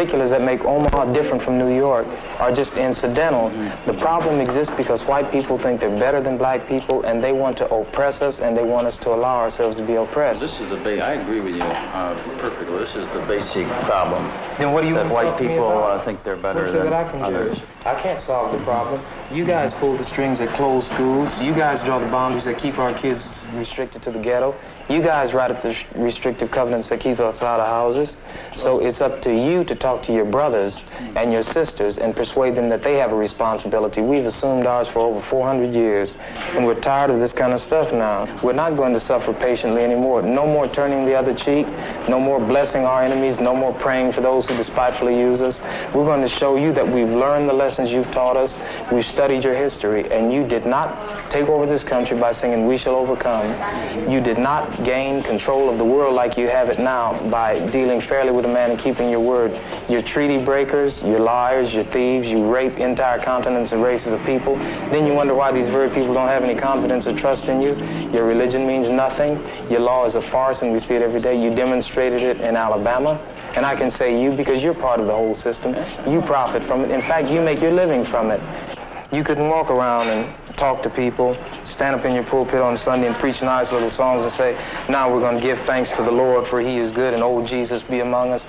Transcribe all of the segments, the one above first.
particulars that make Omaha different from New York are just incidental. The problem exists because white people think they're better than black people, and they want to oppress us, and they want us to allow ourselves to be oppressed. This is the I agree with you perfectly. This is the basic problem. Then what do you that white talk to me people about? think they're better What's than it that I can others. do? I can't solve the problem. You guys pull the strings that close schools. You guys draw the boundaries that keep our kids restricted to the ghetto. You guys write up the restrictive covenants that keep us out of houses. So it's up to you to talk to your brothers and your sisters and persuade them that they have a responsibility. We've assumed ours for over 400 years, and we're tired of this kind of stuff now. We're not going to suffer patiently anymore. No more turning the other cheek. No more blessing our enemies. No more praying for those who despitefully use us. We're going to show you that we've learned the lessons you've taught us. We've studied your history, and you did not take over this country by singing, "We shall overcome." You did not gain control of the world like you have it now by dealing fairly with a man and keeping your word. You're treaty breakers, you're liars, you're thieves, you rape entire continents and races of people. Then you wonder why these very people don't have any confidence or trust in you. Your religion means nothing. Your law is a farce, and we see it every day. You demonstrated it in Alabama. And I can say you because you're part of the whole system. You profit from it. In fact, you make your living from it. You couldn't walk around and talk to people, stand up in your pulpit on Sunday and preach nice little songs and say, now we're going to give thanks to the Lord for he is good and old Jesus be among us.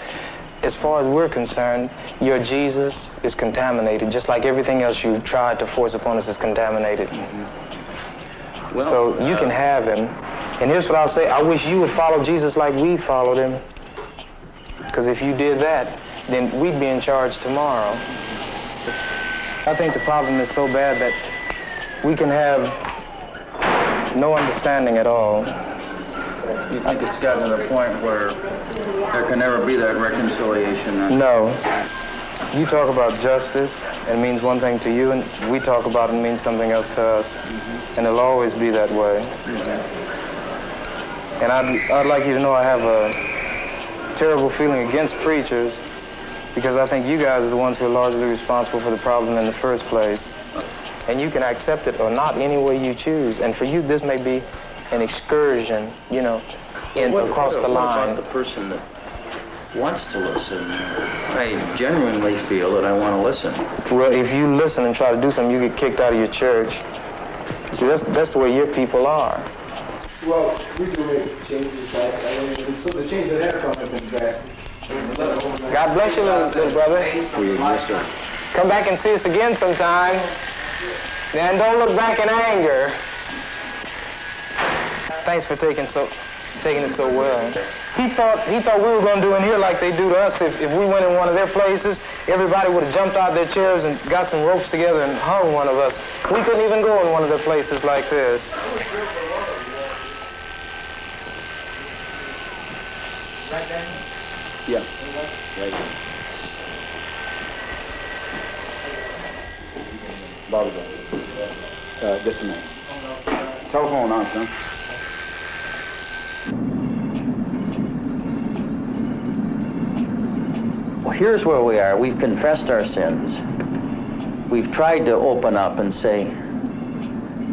As far as we're concerned, your Jesus is contaminated, just like everything else you tried to force upon us is contaminated. Well, so you can have him. And here's what I'll say. I wish you would follow Jesus like we followed him. Because if you did that, then we'd be in charge tomorrow. I think the problem is so bad that we can have no understanding at all. You think it's gotten to the point where there can never be that reconciliation? No. You talk about justice, and it means one thing to you, and we talk about it and means something else to us. And it'll always be that way. And I'd like you to know I have a terrible feeling against preachers, because I think you guys are the ones who are largely responsible for the problem in the first place. And you can accept it or not any way you choose. And for you, this may be an excursion, you know, across the line. What about the person that wants to listen? I genuinely feel that I want to listen. Well, if you listen and try to do something, you get kicked out of your church. See, that's the way your people are. Well, we do make changes, right? So the changes that have come have been drastic. God bless you, little brother. Come back and see us again sometime. And don't look back in anger. Thanks for taking it so well. He thought we were going to do in here like they do to us. If we went in one of their places, everybody would have jumped out their chairs and got some ropes together and hung one of us. We couldn't even go in one of their places like this. Right, Daniel? Yeah. Right. Bob's just a minute. Telephone on, son. Well, here's where we are. We've confessed our sins. We've tried to open up and say,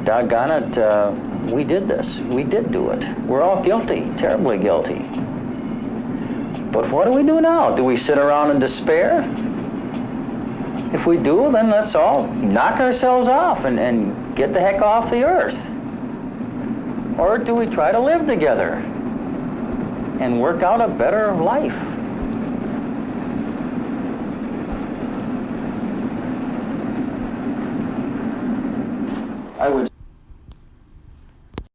doggone it, we did this. We did do it. We're all guilty, terribly guilty. But what do we do now? Do we sit around in despair? If we do, then let's all knock ourselves off and get the heck off the earth. Or do we try to live together and work out a better life? I would